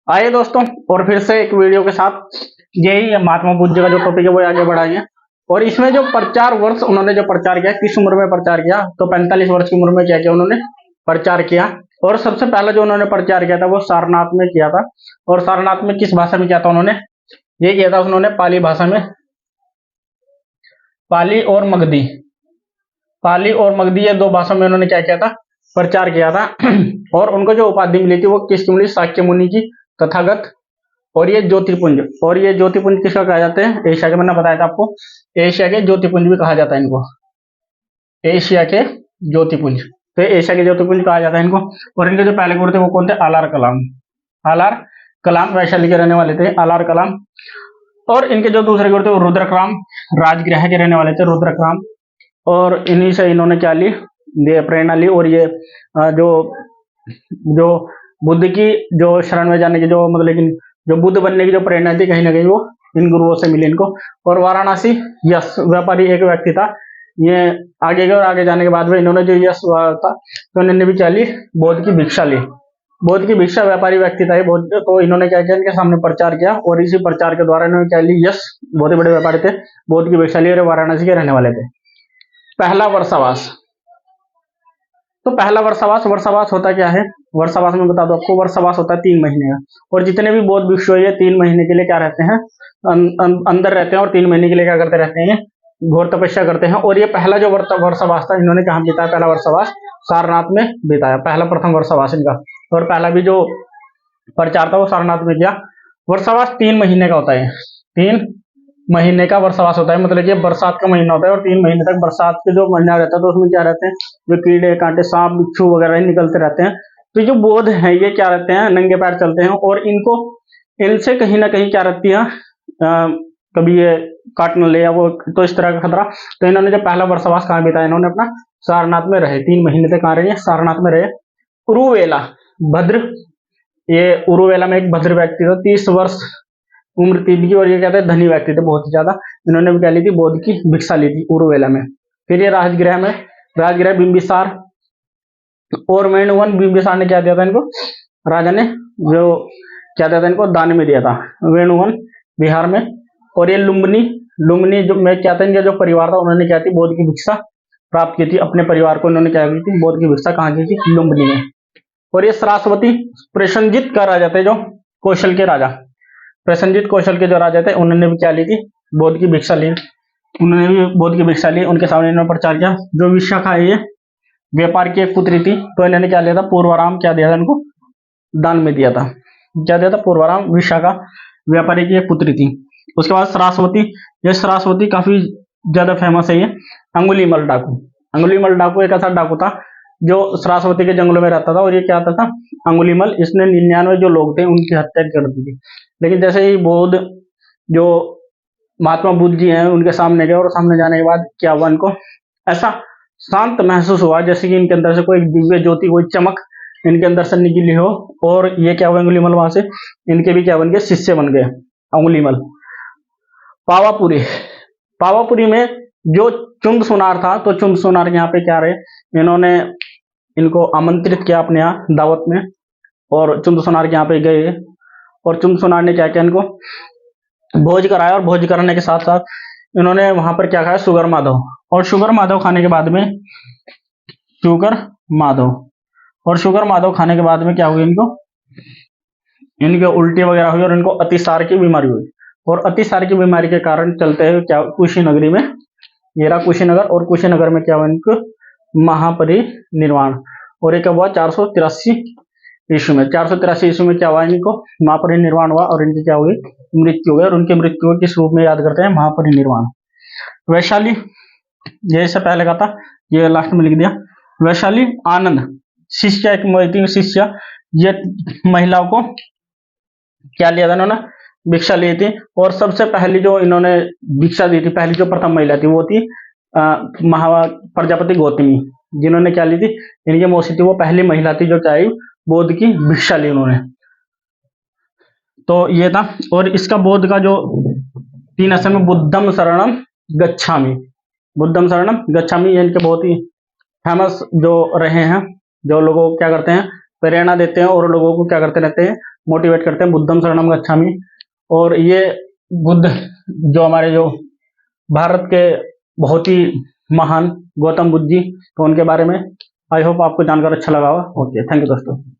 आइए दोस्तों, और फिर से एक वीडियो के साथ यही महात्मा बुद्ध जी का जो टॉपिक है वो आगे बढ़ाइए। और इसमें जो प्रचार वर्ष उन्होंने जो प्रचार किया, किस उम्र में प्रचार किया, तो 45 वर्ष की उम्र में क्या किया उन्होंने प्रचार किया। और सबसे पहला जो उन्होंने प्रचार किया था वो सारनाथ में किया था। और सारनाथ में किस भाषा में किया था उन्होंने, ये किया था उन्होंने पाली भाषा में, पाली और मगधी, पाली और मगधी ये दो भाषा में उन्होंने क्या किया था, प्रचार किया था। और उनको जो उपाधि मिली थी वो किसकी मिली, शाक्य मुनि की, तथागत। और ये ज्योतिपुंज, और ये ज्योतिपुंज किसका कहा जाते हैं, एशिया के, मैंने बताया था आपको, एशिया के ज्योतिपुंज भी कहा जाता है इनको, एशिया के ज्योतिपुंज। तो एशिया के ज्योतिपुंज कहा जाता है इनको। और इनके जो पहले गुरु थे वो कौन थे, आलार कलाम, आलार कलाम वैशाली के रहने वाले थे, आलार कलाम। और इनके जो दूसरे गुरु थे वो रुद्रक्राम, राजगृह के रहने वाले थे रुद्रक्राम। और इन्हीं से इन्होंने क्या ली, प्रेरणा ली। और ये जो जो बुद्ध की जो शरण में जाने की जो मतलब जो बुद्ध बनने की जो प्रेरणा थी कहीं ना कहीं वो इन गुरुओं से मिली इनको। और वाराणसी यश व्यापारी एक व्यक्ति था, ये आगे गए और आगे जाने के बाद में इन्होंने जो यश था तो इन्होंने भी क्या ली, बौद्ध की भिक्षा ली, बौद्ध की भिक्षा, व्यापारी व्यक्ति था ये बौद्ध। तो इन्होंने क्या किया, इनके सामने प्रचार किया और इसी प्रचार के द्वारा इन्होंने क्या ली, यश, बहुत ही बड़े व्यापारी थे, बौद्ध की भिक्षा ली और वाराणसी के रहने वाले थे। पहला वर्षावास, तो पहला वर्षावास, वर्षावास होता क्या है, वर्षावास में बता दो आपको, वर्षावास होता है 3 महीने का। और जितने भी बौद्ध भिक्षु ये 3 महीने के लिए क्या रहते हैं, अंदर रहते हैं, और 3 महीने के लिए क्या करते रहते हैं, घोर तपस्या करते हैं। और ये पहला जो वर्षावास था इन्होंने कहाँ बिताया, पहला वर्षावास सारनाथ में बिताया, पहला प्रथम वर्षावास इनका। और पहला भी जो प्रचार था वो सारनाथ में किया। वर्षावास 3 महीने का होता है, 3 महीने का वर्षावास होता है, मतलब कि बरसात का महीना होता है। और 3 महीने तक बरसात के जो महीना रहता है तो उसमें क्या रहते हैं, जो कीड़े कांटे सांप बिच्छू वगैरह निकलते रहते हैं। तो जो बौद्ध है ये क्या रहते हैं, नंगे पैर चलते हैं, और इनको इनसे कहीं ना कहीं क्या रहती है, कभी ये काट न ले या वो, तो इस तरह का खतरा। तो इन्होंने जब पहला वर्षावास कहाँ बिताया, इन्होंने अपना सारनाथ में रहे, 3 महीने तक कहाँ रहे, सारनाथ में रहे। उरुवेला भद्र, ये उरुवेला में एक भद्र व्यक्ति था, 30 वर्ष उम्र थी इनकी, और ये कहते हैं धनी व्यक्ति थे बहुत ही ज्यादा। इन्होंने भी क्या ली थी, बौद्ध की भिक्षा ली थी उरुवेला में। फिर ये राजगृह में, राजगृह बिंबिसार और वेणुवन, बिंबिसार ने क्या दिया था इनको, राजा ने जो क्या दिया था इनको, दान में दिया था, वेणुवन बिहार में। और ये लुम्बिनी, लुम्बिनी जो में क्या था, इनका जो परिवार था उन्होंने क्या थी, बौद्ध की भिक्षा प्राप्त की थी, अपने परिवार को इन्होंने क्या की थी, बौद्ध की भिक्षा कहाँ की थी, लुम्बिनी में। और ये सरास्वती, प्रसन्नजित का राजा थे, जो कौशल के राजा, प्रसन्नजित कौशल के जो राजा थे उन्होंने भी क्या ली थी, बौद्ध की भिक्षा ली, उन्होंने भी बौद्ध की भिक्षा ली। उनके सामने इन्होंने प्रचार किया। जो विशाखा है ये व्यापार की एक पुत्री थी, तो इन्होंने क्या लिया था, पूर्वाराम क्या दिया था इनको, दान में दिया था, क्या दिया था, पूर्वाराम, विशाखा व्यापारी की एक पुत्री थी। उसके बाद सरस्वती, ये सरस्वती काफी ज्यादा फेमस है, ये अंगुलीमल डाकू, अंगुलीमल डाकू एक ऐसा डाकू था जो सरस्वती के जंगलों में रहता था। और ये क्या आता था, अंगुलीमल, इसने 99 जो लोग थे उनकी हत्या कर दी थी। लेकिन जैसे ही बौद्ध जो महात्मा बुद्ध जी हैं उनके सामने गए, और सामने जाने के बाद क्या हुआ, इनको ऐसा शांत महसूस हुआ जैसे कि इनके अंदर से कोई दिव्य ज्योति, कोई चमक इनके अंदर से निकली हो। और ये क्या हुआ, अंगुलीमल वहां से इनके भी क्या बन गए, शिष्य बन गए अंगुलीमल। पावापुरी, पावापुरी में जो चुंद सुनार था, तो चुंद सुनार यहाँ पे क्या रहे, इन्होंने इनको आमंत्रित किया अपने यहाँ दावत में, और चुंद सुनार के यहाँ पे गए। और चुंद सुनार ने क्या किया, इनको भोज कराया। और भोज कराने के साथ साथ इन्होंने वहां पर क्या खाया, शुगर माधव। और शुगर माधव खाने के बाद में, शुगर माधव, और शुगर माधव खाने के बाद में क्या हुआ, इनको इनके उल्टी वगैरह हुई और इनको अतिसार की बीमारी हुई। और अतिसार की बीमारी के कारण चलते हुए क्या, कुशीनगरी में, ये रहा कुशीनगर, और कुशीनगर में क्या हुआ, इनको महापरिनिर्वाण। और ये कब हुआ, 483 ईस्वी में, 483 ईस्वी में क्या हुआ, इनको महापरिनिर्वाण हुआ। और इनकी क्या हुई, मृत्यु हुई। और उनकी मृत्यु किस रूप में याद करते हैं, महापरिनिर्वाण। वैशाली, ये इससे पहले का था, ये लास्ट में लिख दिया। वैशाली आनंद शिष्य, एक शिष्य, ये महिलाओं को क्या लिया था इन्होंने, भिक्षा ली थी। और सबसे पहली जो इन्होंने भिक्षा दी थी, पहली जो प्रथम महिला थी वो थी महा प्रजापति गौतमी, जिन्होंने क्या ली थी, इनकी मौसी थी, वो पहली महिला थी जो क्या आई, बौद्ध की भिक्षा ली उन्होंने। तो ये था। और इसका बौद्ध का जो 3 अक्षर में, बुद्धम शरणम गच्छामि, बुद्धम शरणम गच्छामि, ये इनके बहुत ही फेमस जो रहे हैं, जो लोगों क्या करते हैं, प्रेरणा देते हैं और लोगों को क्या करते रहते हैं, मोटिवेट करते हैं, बुद्धम शरणम गच्छामि। और ये बुद्ध जो हमारे जो भारत के बहुत ही महान गौतम बुद्ध जी, तो उनके बारे में आई होप आपको जानकर अच्छा लगा होगा। ओके, थैंक यू दोस्तों।